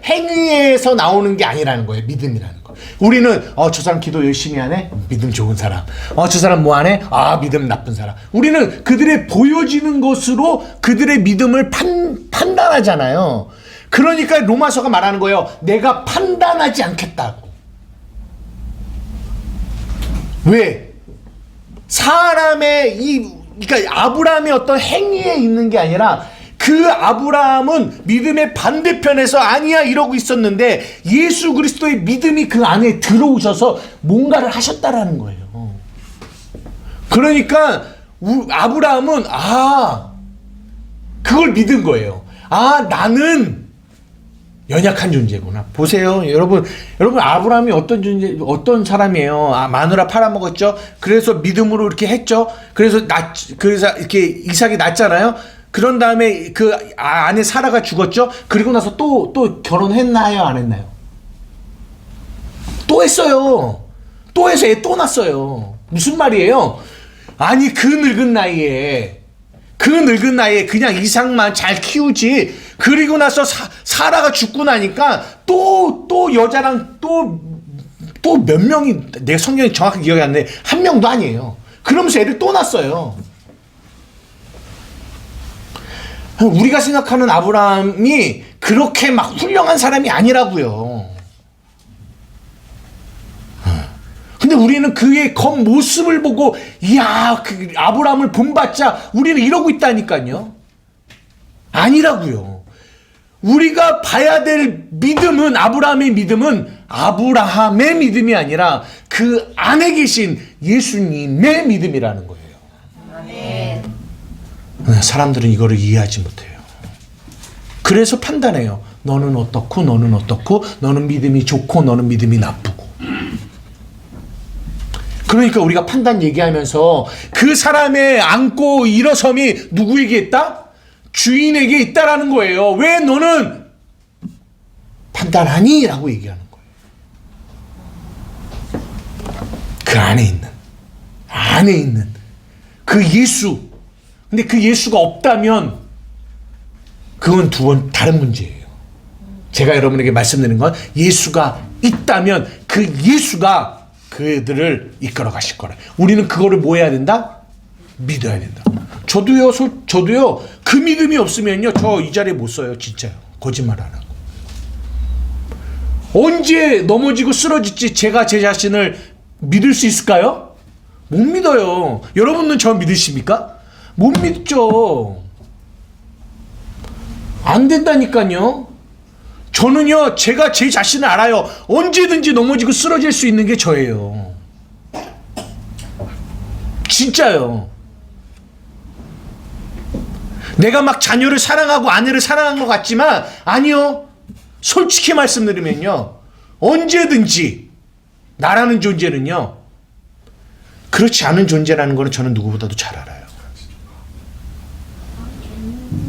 행위에서 나오는 게 아니라는 거예요. 믿음이라는 거. 우리는 저 사람 기도 열심히 하네. 믿음 좋은 사람. 저 사람 뭐 하네? 믿음 나쁜 사람. 우리는 그들의 보여지는 것으로 그들의 믿음을 판단하잖아요. 그러니까 로마서가 말하는 거예요. 내가 판단하지 않겠다고. 왜? 그러니까 아브라함의 어떤 행위에 있는 게 아니라 그 아브라함은 믿음의 반대편에서 아니야 이러고 있었는데 예수 그리스도의 믿음이 그 안에 들어오셔서 뭔가를 하셨다라는 거예요. 그러니까 아브라함은 그걸 믿은 거예요. 나는 연약한 존재구나. 보세요, 여러분 아브라함이 어떤 사람이에요? 마누라 팔아먹었죠. 그래서 믿음으로 이렇게 했죠. 그래서 이렇게 이삭이 낳잖아요. 그런 다음에 그 아내 사라가 죽었죠. 그리고 나서 또 결혼했나요, 안 했나요? 또 했어요. 또 해서 애 또 낳았어요. 무슨 말이에요? 아니, 그 늙은 나이에 그냥 이삭만 잘 키우지. 그리고 나서 사라가 죽고 나니까 또 여자랑 또 몇 명이, 내 성경이 정확히 기억이 안 나네. 한 명도 아니에요. 그러면서 애를 또 낳았어요. 우리가 생각하는 아브라함이 그렇게 막 훌륭한 사람이 아니라고요. 근데 우리는 그의 겉모습을 보고 그 아브라함을 본받자 우리는 이러고 있다니까요. 아니라고요. 우리가 봐야 될 믿음은, 아브라함의 믿음은 아브라함의 믿음이 아니라 그 안에 계신 예수님의 믿음이라는 거예요. 아멘. 사람들은 이거를 이해하지 못해요. 그래서 판단해요. 너는 어떻고 너는 믿음이 좋고 너는 믿음이 나쁘고. 그러니까 우리가 판단 얘기하면서 그 사람의 안고 일어섬이 누구에게 있다? 주인에게 있다라는 거예요. 왜 너는 판단하니? 라고 얘기하는 거예요. 그 안에 있는 그 예수. 근데 그 예수가 없다면 그건 다른 문제예요. 제가 여러분에게 말씀드리는 건 예수가 있다면 그 예수가 그들을 이끌어 가실 거라. 우리는 그거를 뭐 해야 된다? 믿어야 된다. 저도요, 그 믿음이 없으면요, 저 이 자리에 못 서요, 진짜요. 거짓말 안 하고. 언제 넘어지고 쓰러질지 제가 제 자신을 믿을 수 있을까요? 못 믿어요. 여러분은 저 믿으십니까? 못 믿죠. 안 된다니까요. 저는요, 제가 제 자신을 알아요. 언제든지 넘어지고 쓰러질 수 있는 게 저예요. 진짜요. 내가 막 자녀를 사랑하고 아내를 사랑한 것 같지만 아니요. 솔직히 말씀드리면요, 언제든지 나라는 존재는요, 그렇지 않은 존재라는 거는 저는 누구보다도 잘 알아요.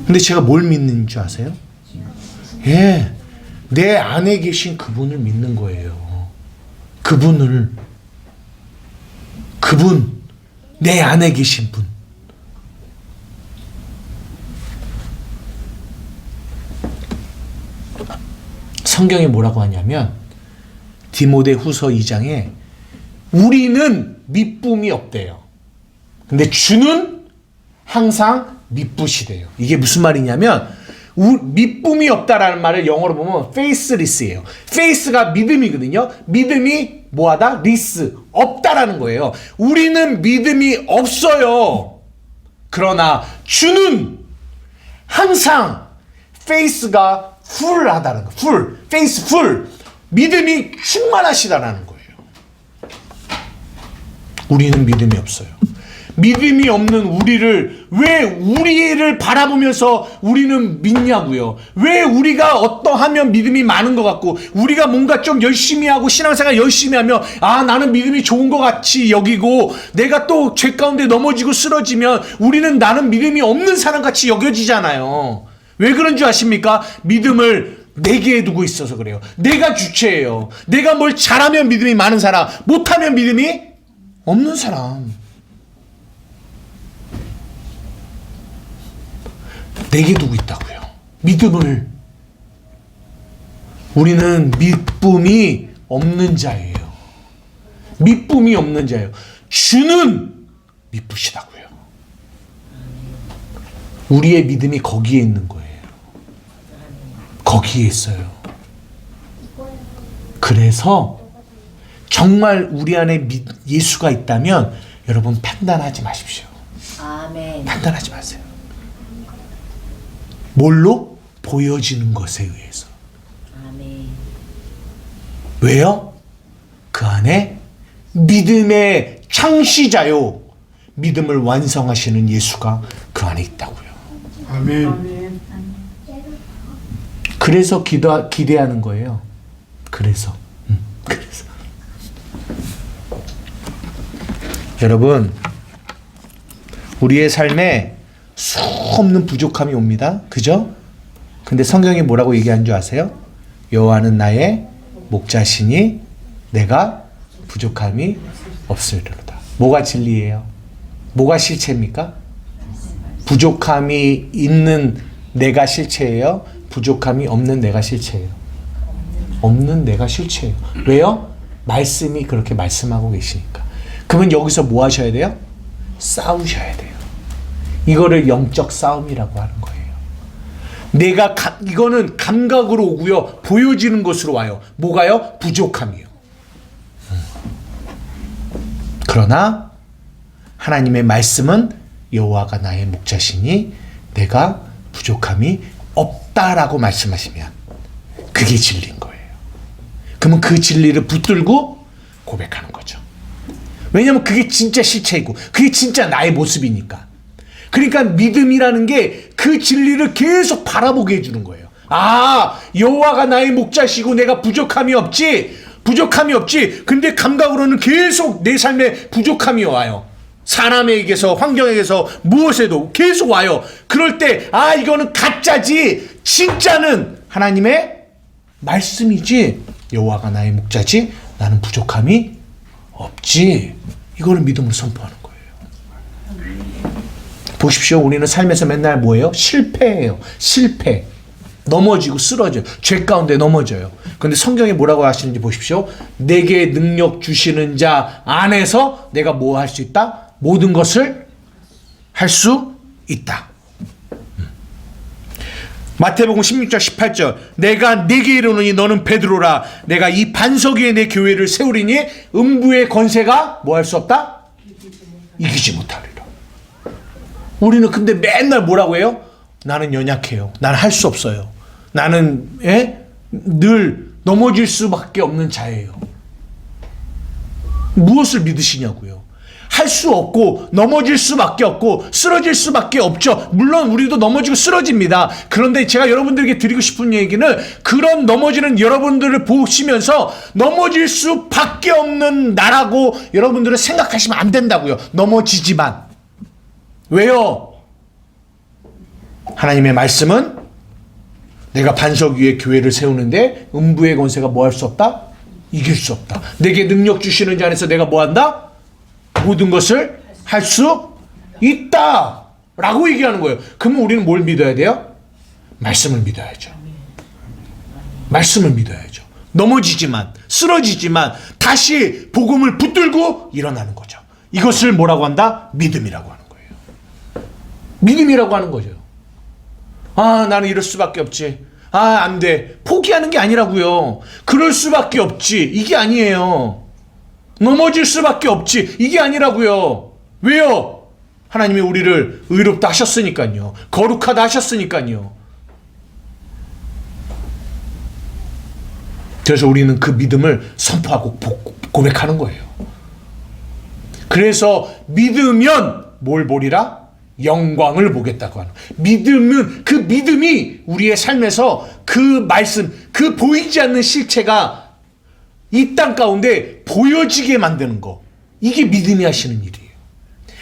근데 제가 뭘 믿는 줄 아세요? 내 안에 계신 그분을 믿는 거예요. 내 안에 계신 분. 성경이 뭐라고 하냐면 디모데후서 2장에 우리는 미쁨이 없대요. 근데 주는 항상 미쁘시대요. 이게 무슨 말이냐면 미쁨이 없다라는 말을 영어로 보면 faceless예요. face가 믿음이거든요. 믿음이 뭐하다? less, 없다라는 거예요. 우리는 믿음이 없어요. 그러나 주는 항상 face가 full하다는 거. full, face full. 믿음이 충만하시다라는 거예요. 우리는 믿음이 없어요. 믿음이 없는 우리를 왜 우리를 바라보면서 우리는 믿냐고요. 왜 우리가 어떠하면 믿음이 많은 것 같고 우리가 뭔가 좀 열심히 하고 신앙생활 열심히 하면 아 나는 믿음이 좋은 것 같이 여기고 내가 또 죄 가운데 넘어지고 쓰러지면 우리는 나는 믿음이 없는 사람같이 여겨지잖아요. 왜 그런 줄 아십니까? 믿음을 내게 두고 있어서 그래요. 내가 주체예요. 내가 뭘 잘하면 믿음이 많은 사람, 못하면 믿음이 없는 사람. 내게 두고 있다고요. 믿음을. 우리는 믿음이 없는 자예요. 믿음이 없는 자예요. 주는 믿으시다고요. 우리의 믿음이 거기에 있는 거예요. 거기에 있어요. 그래서 정말 우리 안에 예수가 있다면 여러분 판단하지 마십시오. 아멘. 판단하지 마세요. 뭘로? 보여지는 것에 의해서. 아멘. 왜요? 그 안에 믿음의 창시자요, 믿음을 완성하시는 예수가 그 안에 있다고요. 아멘. 그래서 기대하는 거예요. 그래서. 여러분, 우리의 삶에 수없는 부족함이 옵니다. 그죠? 근데 성경이 뭐라고 얘기한 줄 아세요? 여호와는 나의 목자시니 내가 부족함이 없으리로다. 뭐가 진리예요? 뭐가 실체입니까? 부족함이 있는 내가 실체예요? 부족함이 없는 내가 실체예요? 없는 내가 실체예요. 왜요? 말씀이 그렇게 말씀하고 계시니까. 그러면 여기서 뭐 하셔야 돼요? 싸우셔야 돼요. 이거를 영적 싸움이라고 하는 거예요. 이거는 감각으로 오고요. 보여지는 것으로 와요. 뭐가요? 부족함이요. 그러나 하나님의 말씀은 여호와가 나의 목자시니 내가 부족함이 없다라고 말씀하시면 그게 진리인 거예요. 그러면 그 진리를 붙들고 고백하는 거죠. 왜냐하면 그게 진짜 실체이고 그게 진짜 나의 모습이니까. 그러니까 믿음이라는 게 그 진리를 계속 바라보게 해주는 거예요. 아, 여호와가 나의 목자시고 내가 부족함이 없지. 근데 감각으로는 계속 내 삶에 부족함이 와요. 사람에게서, 환경에게서, 무엇에도 계속 와요. 그럴 때 아, 이거는 가짜지. 진짜는 하나님의 말씀이지. 여호와가 나의 목자지. 나는 부족함이 없지. 이거를 믿음으로 선포하는 거예요. 보십시오. 우리는 삶에서 맨날 뭐예요? 실패해요. 실패. 넘어지고 쓰러져요. 죄 가운데 넘어져요. 그런데 성경이 뭐라고 하시는지 보십시오. 내게 능력 주시는 자 안에서 내가 뭐 할 수 있다? 모든 것을 할 수 있다. 마태복음 16장 18절 내가 네게 이르노니 너는 베드로라. 내가 이 반석 위에 내 교회를 세우리니 음부의 권세가 뭐 할 수 없다? 이기지 못하리라. 우리는 근데 맨날 뭐라고 해요? 나는 연약해요. 나는 할 수 없어요. 나는 늘 넘어질 수밖에 없는 자예요. 무엇을 믿으시냐고요. 할 수 없고 넘어질 수밖에 없고 쓰러질 수밖에 없죠. 물론 우리도 넘어지고 쓰러집니다. 그런데 제가 여러분들에게 드리고 싶은 얘기는 그런 넘어지는 여러분들을 보시면서 넘어질 수밖에 없는 나라고 여러분들은 생각하시면 안 된다고요. 넘어지지만. 왜요? 하나님의 말씀은 내가 반석 위에 교회를 세우는데 음부의 권세가 뭐 할 수 없다? 이길 수 없다. 내게 능력 주시는 자 안에서 내가 뭐 한다? 모든 것을 할 수 있다 라고 얘기하는 거예요. 그러면 우리는 뭘 믿어야 돼요? 말씀을 믿어야죠. 말씀을 믿어야죠. 넘어지지만 쓰러지지만 다시 복음을 붙들고 일어나는 거죠. 이것을 뭐라고 한다? 믿음이라고 하는 거예요. 믿음이라고 하는 거죠. 아, 나는 이럴 수밖에 없지. 아, 안 돼. 포기하는 게 아니라고요. 그럴 수밖에 없지. 이게 아니에요. 넘어질 수밖에 없지. 이게 아니라고요. 왜요? 하나님이 우리를 의롭다 하셨으니까요. 거룩하다 하셨으니까요. 그래서 우리는 그 믿음을 선포하고 고백하는 거예요. 그래서 믿으면 뭘 보리라? 영광을 보겠다고 하는. 믿으면 그 믿음이 우리의 삶에서 그 말씀, 그 보이지 않는 실체가 이 땅 가운데 보여지게 만드는 거. 이게 믿음이 하시는 일이에요.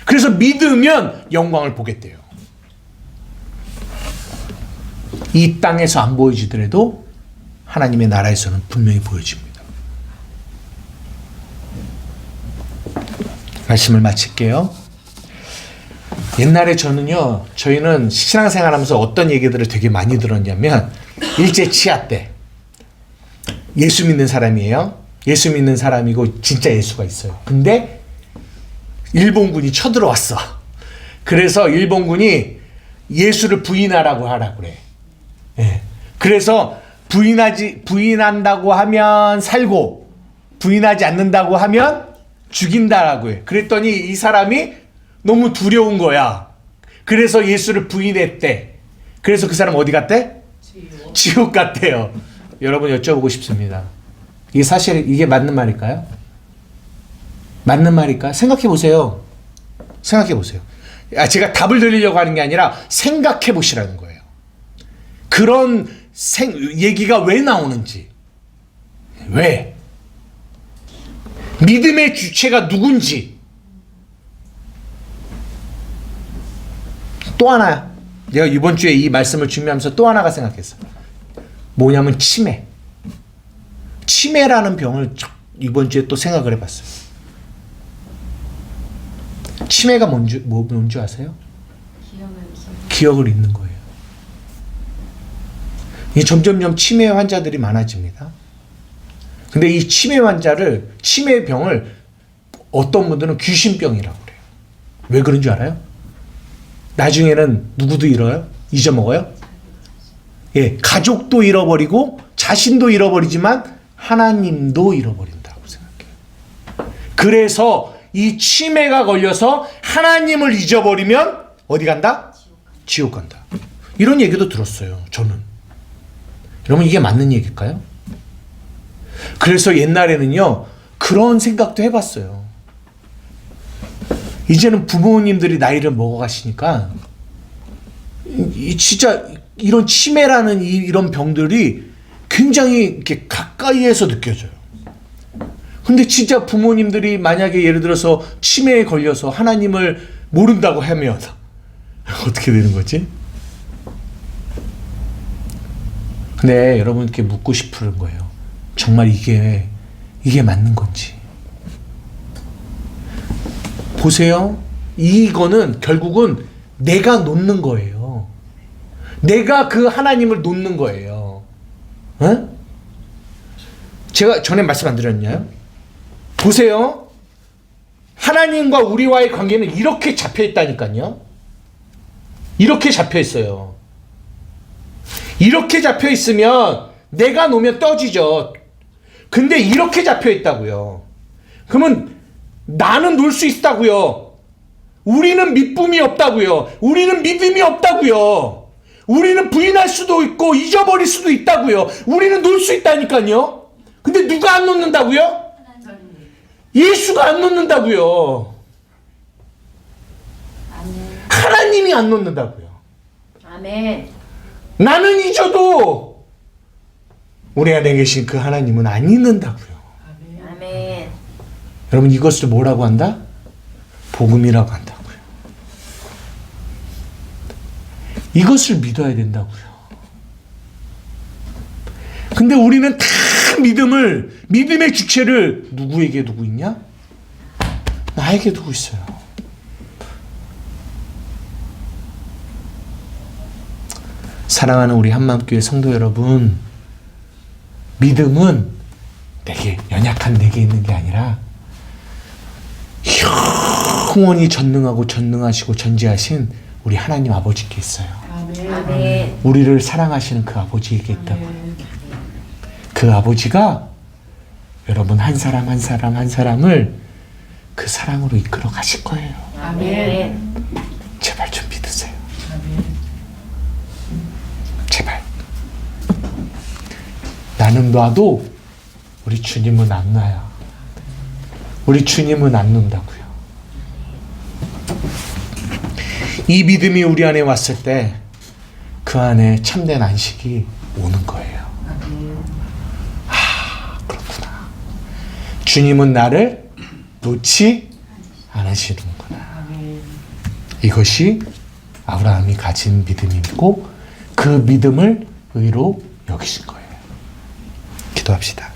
그래서 믿으면 영광을 보겠대요. 이 땅에서 안 보여지더라도 하나님의 나라에서는 분명히 보여집니다. 말씀을 마칠게요. 옛날에 저희는 신앙생활하면서 어떤 얘기들을 되게 많이 들었냐면, 일제 치하 때 예수 믿는 사람이에요. 예수 믿는 사람이고 진짜 예수가 있어요. 근데 일본군이 쳐들어왔어. 그래서 일본군이 예수를 부인하라고 하라 그래. 예. 그래서 부인한다고 하면 살고, 부인하지 않는다고 하면 죽인다라고 해. 그랬더니 이 사람이 너무 두려운 거야. 그래서 예수를 부인했대. 그래서 그 사람 어디 갔대? 지옥 갔대요. 여러분 여쭤보고 싶습니다. 이게 사실 이게 맞는 말일까요? 맞는 말일까요? 생각해 보세요. 생각해 보세요. 제가 답을 드리려고 하는 게 아니라 생각해 보시라는 거예요. 그런 얘기가 왜 나오는지. 왜? 믿음의 주체가 누군지. 또 하나, 내가 이번 주에 이 말씀을 준비하면서 또 하나가 생각했어. 뭐냐면 치매. 치매라는 병을 이번 주에 또 생각을 해봤어요. 치매가 뭔지 아세요? 기억을 잃는 거예요. 이 점점점 치매 환자들이 많아집니다. 근데 이 치매 병을 어떤 분들은 귀신병이라고 그래요. 왜 그런 줄 알아요? 나중에는 누구도 잊어먹어요? 예, 가족도 잃어버리고 자신도 잃어버리지만 하나님도 잃어버린다고 생각해요. 그래서 이 치매가 걸려서 하나님을 잊어버리면 어디 간다? 지옥 간다. 이런 얘기도 들었어요, 저는. 여러분, 이게 맞는 얘기일까요? 그래서 옛날에는요, 그런 생각도 해봤어요. 이제는 부모님들이 나이를 먹어가시니까 진짜 이런 치매라는 이런 병들이 굉장히 이렇게 가까이에서 느껴져요. 근데 진짜 부모님들이 만약에 예를 들어서 치매에 걸려서 하나님을 모른다고 하면 어떻게 되는 거지? 근데 여러분께 묻고 싶은 거예요. 정말 이게 맞는 건지. 보세요. 이거는 결국은 내가 놓는 거예요. 내가 그 하나님을 놓는 거예요. 어? 제가 전에 말씀 안 드렸나요? 보세요. 하나님과 우리와의 관계는 이렇게 잡혀 있다니까요. 이렇게 잡혀 있어요. 이렇게 잡혀 있으면 내가 놓으면 떠지죠. 근데 이렇게 잡혀 있다고요. 그러면 나는 놀 수 있다고요. 우리는 믿음이 없다고요. 우리는 믿음이 없다고요. 우리는 부인할 수도 있고 잊어버릴 수도 있다고요. 우리는 놀 수 있다니까요. 근데 누가 안 놓는다고요? 예수가 안 놓는다고요. 하나님이 안 놓는다고요. 아멘. 나는 잊어도 우리 안에 계신 그 하나님은 안 잊는다고요. 아멘. 여러분, 이것을 뭐라고 한다? 복음이라고 한다고요. 이것을 믿어야 된다고요. 근데 우리는 다 믿음의 주체를 누구에게 두고 있냐? 나에게 두고 있어요. 사랑하는 우리 한마음교회 성도 여러분, 믿음은 연약한 내게 있는 게 아니라 영원히 전능하고 전능하시고 전지하신 우리 하나님 아버지께 있어요. 아멘. 우리를 사랑하시는 그 아버지에게 있다고요. 그 아버지가 여러분 한 사람 한 사람 한 사람을 그 사랑으로 이끌어 가실 거예요. 아멘. 제발 좀 믿으세요. 제발. 나는 놔도 우리 주님은 안 놔요. 우리 주님은 안 놓는다고요. 이 믿음이 우리 안에 왔을 때 그 안에 참된 안식이 오는 거예요. 아, 그렇구나. 주님은 나를 놓지 않으시는구나. 이것이 아브라함이 가진 믿음이고 그 믿음을 의로 여기신 거예요. 기도합시다.